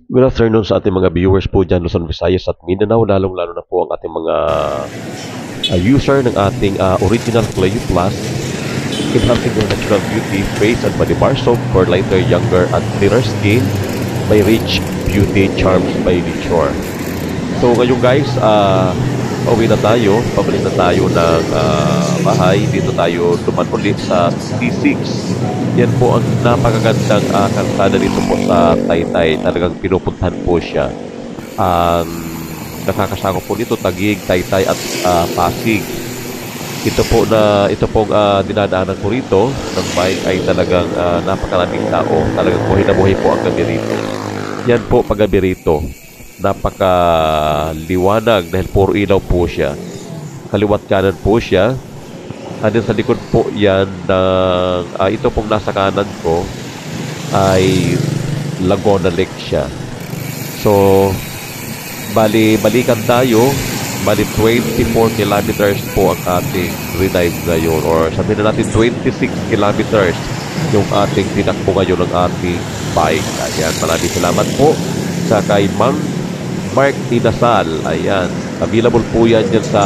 Good afternoon sa ating mga viewers po dyan, Luzon, Visayas at Mindanao, lalong-lalo na po ang ating mga user ng ating original Cleo Plus, enhancing your natural beauty, face and body bar soap for lighter, younger and clearer skin by Rich Beauty Charms by Nature. So ngayon guys, pauwi na tayo, pabalik na tayo ng bahay. Dito tayo duman ulit sa T6. Yan po ang napakagandang kalsada dito po sa Taytay. Talagang pinupuntahan po siya. Ang nakakasako po dito, Taguig, Taytay at Pasig. Ito pong dinadaanan ko rito ng bike ay talagang napakaraming tao. Talagang buhay na buhay po ang gabi rito. Yan po paggabi rito. Napakaliwanag dahil puro ilaw po siya. Kaliwat kanan po siya. Andun sa likod po yan ng ito pong nasa kanan ko ay Laguna Lake siya. So, balikan tayo. Bali 24 kilometers po ang ating redive ngayon, or sabihin na natin 26 kilometers yung ating tinakbo ngayon ng ating bike. Ayan, maraming salamat po sa kay Mang Mark Inasal. Ayan, available po yan dyan sa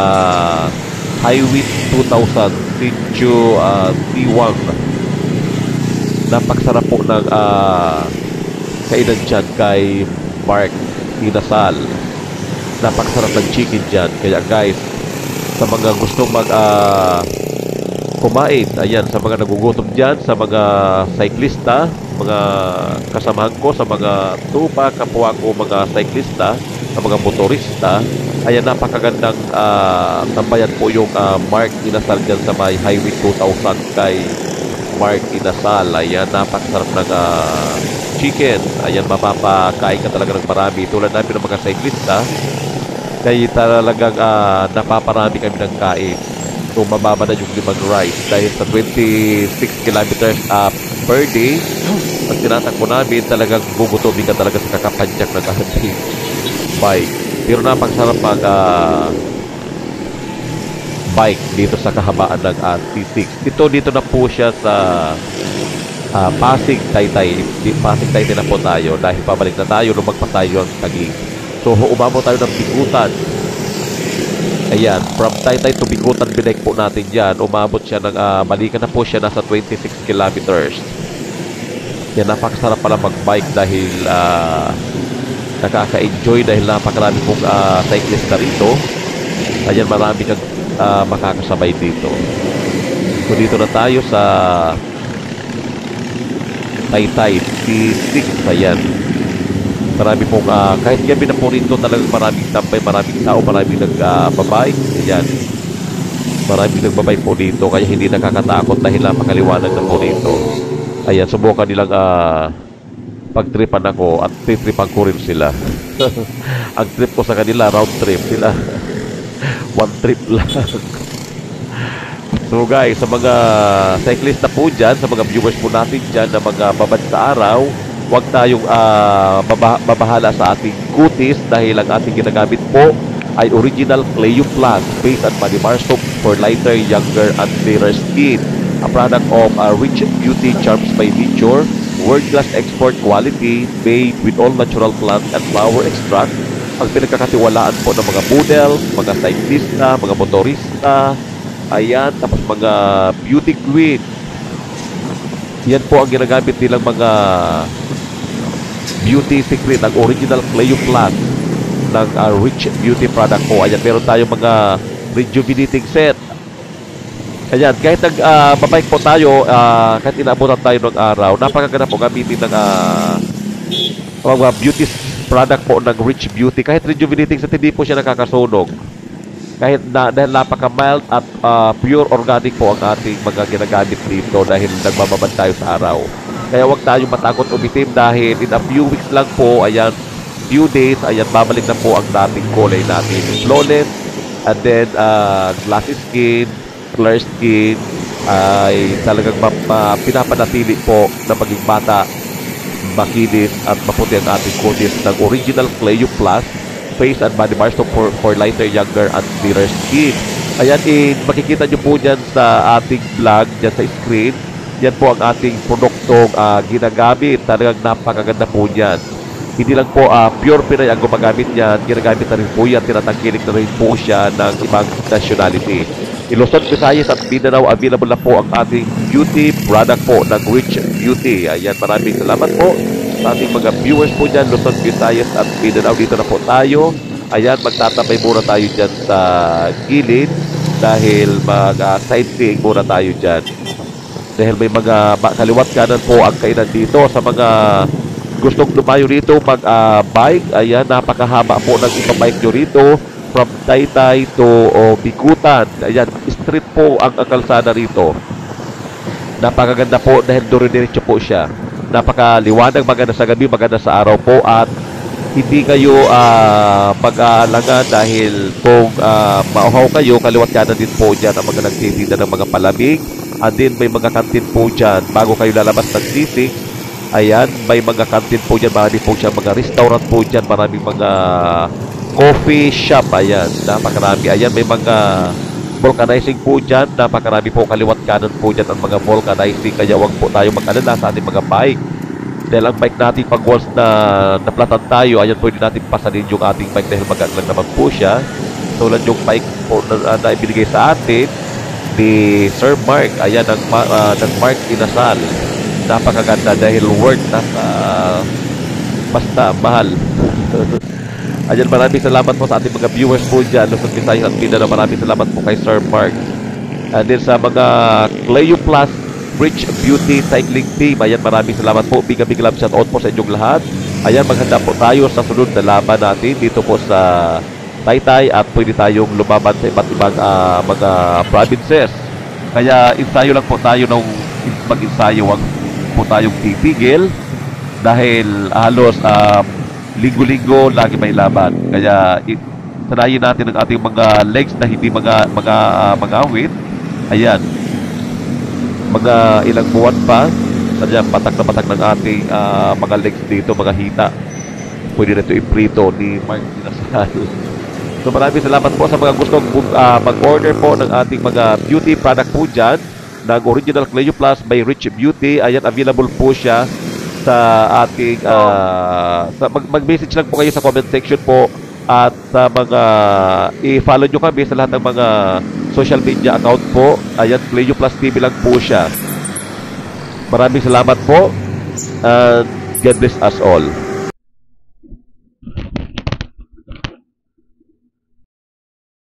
Highway 2000 Sitio Tiwang. Napakasarap po ng kainan dyan kay Mark Inasal. Napakasarap ng chicken dyan. Kaya guys, sa mga gusto kumain, ayan, sa mga nagugutom dyan, sa mga cyclista, mga kasamahan ko, sa mga tupa, kapwa ko, mga cyclista, sa mga motorista, ayan, napakagandang tambayan po yung Mark Inasal dyan sa may Highway 2000 kay Mark Inasal. Ayan, napakasarap ng chicken. Ayan, mapapakain ka talaga ng marami. Tulad namin ng mga cyclista, kaya talagang napaparami kami ng kain. So, mababa na yung limang rice. Dahil sa 26 kilometers per day, pag tinatakbo namin, talagang bubutubin ka talaga sa kakapanyak ng ating bike. Pero napakasarap pag bike dito sa kahabaan ng T6. Dito na po siya sa Pasig, Taytay. Pasig, Taytay na po tayo. Dahil pabalik na tayo, lumagpas tayo ang Taguig. So, umabot tayo ng Bikutan. Ayan, from Taytay to Bikutan, binike po natin yan. Umabot siya ng, balikan na po siya, nasa 26 kilometers. Yan, napakasarap pala mag-bike dahil nakaka-enjoy dahil napakarami pong cyclista rito. Ayan, marami kang makakasabay dito. So, dito na tayo sa Taytay, T6. Ayan. Marami pong, kahit gabi na po rito, talagang maraming tambay, maraming tao, maraming nagbabay. Ayan. Maraming nagbabay po dito, kaya hindi nakakatakot dahil napakaliwanag na po rito. Ayan, subukan nilang pagtripan ako at titripan ko rin sila. Ang trip ko sa kanila, round trip. Sila, one trip lang. So guys, sa mga cyclista po dyan, sa mga viewers po natin dyan na mga babad sa araw, huwag tayong babahala sa ating kutis dahil ang ating ginagamit po ay original Cleo Plus Face and Body Bar Soap for lighter, younger, and clearer skin. A product of Rich Beauty Charms by Nature, world-class export quality, made with all natural plant and flower extract. Ang pinagkakatiwalaan po ng mga models, mga cyclista, mga motorista, ayan, tapos mga beauty queen. Yan po ang ginagamit nilang mga beauty secret, ang original Cleo Plus ng Rich Beauty product po. Ayan, meron tayong mga rejuvenating set. Ayan, kahit babike po tayo, kahit inaabutan tayo ng araw, napakaganda po gamitin ng mga beauty product po ng Rich Beauty. Kahit rejuvenating set, hindi po siya nakakasunog. Kahit dahil napaka-mild at pure organic po ang ating mga ginagamit dito dahil nagbababad tayo sa araw. Kaya huwag tayong matakot umitim dahil in a few weeks lang po, ayan, few days, ayan, babalik na po ang dating kulay natin. Flawless, and then glassy skin, clear skin, ay talagang pinapanatili po na maging bata, makinis at maputi ang ating kutis ng original Cleo Plus Face and Body Bar Soap for lighter, younger, and clearer skin. Ayan, makikita nyo po dyan sa ating vlog, dyan sa screen. Yan po ang ating produktong ginagamit. Talagang napakaganda po niyan. hindi lang po pure Pinay ang gumagamit niyan, ginagamit na rin po yan, tinatangkilik na rin po siya ng ibang nationality. In Luzon, Visayas at Mindanao, available na po ang ating beauty product po ng Rich Beauty. Ayan, maraming salamat po sa ating mga viewers po dyan, Luzon, Visayas at Mindanao. Dito na po tayo. Ayan, magtatabay muna tayo dyan sa gilid dahil mag-sightseeing muna tayo dyan. Dahil may mga kaliwat kanan po ang kainan dito sa mga gustong lumayo rito mag-bike. Ayan, napakahaba po ng ipabike nyo rito from Taytay to Bikutan. Ayan, street po ang kalsada rito. Napakaganda po dahil duro-diretso po siya. Napakaliwanag, maganda sa gabi, maganda sa araw po at hindi kayo mag-aalangan dahil kung mauhaw kayo, kaliwat kanan din po dyan ang mga nagtitinda ng mga palamig. And then may mga kantin po dyan bago kayo lalabas ng sisig. Ayan, may mga kantin po dyan, marami po dyan, mga restaurant po dyan, maraming mga coffee shop. Ayan, napakarami. Ayan, may mga vulcanizing po dyan, napakarami po kaliwat kanan po dyan ang mga vulcanizing. Kaya wag po tayo mag-alala sa ating mga bike. Dahil ang bike natin pag once na naplatan tayo, ayan, pwede natin pasanin yung ating bike dahil magaglang naman po siya. Tulad yung bike po na ibinigay sa atin ni Sir Mark. Ayan, ng Mark Inasal. Napakaganda dahil worth na basta mahal. Ayan, maraming salamat po sa ating mga viewers po dyan, Luzon, Visayas at Mindanao. Maraming salamat po kay Sir Mark. And then sa mga Cleo Plus Rich Beauty Cycling Team, ayan, maraming salamat po. Big love shout out po sa inyong lahat. Ayan, maghanda po tayo sa sunod na laban natin dito po sa Taytay at pwede tayong lumaban sa iba't ibang mga provinces. Kaya ensayo lang po tayo nung mag-ensayo, wag po tayong titigil dahil halos linggo-linggo lagi may laban. Kaya sanayin natin ang ating mga legs na hindi mga awit. Ayan, mga ilang buwan pa, sadya patak na patak ng ating mga legs dito, mga hita. Pwede na ito iprito ni Mark Inasal. So maraming salamat po sa mga gustong mag-order po ng ating mga beauty product po dyan ng Original Cleo Plus by Rich Beauty. Ayan, available po siya sa ating mag-message lang po kayo sa comment section po at sa mga i-follow nyo kami sa lahat ng mga social media account po. Ayan, Cleo Plus TV lang po siya. Maraming salamat po and God bless us all.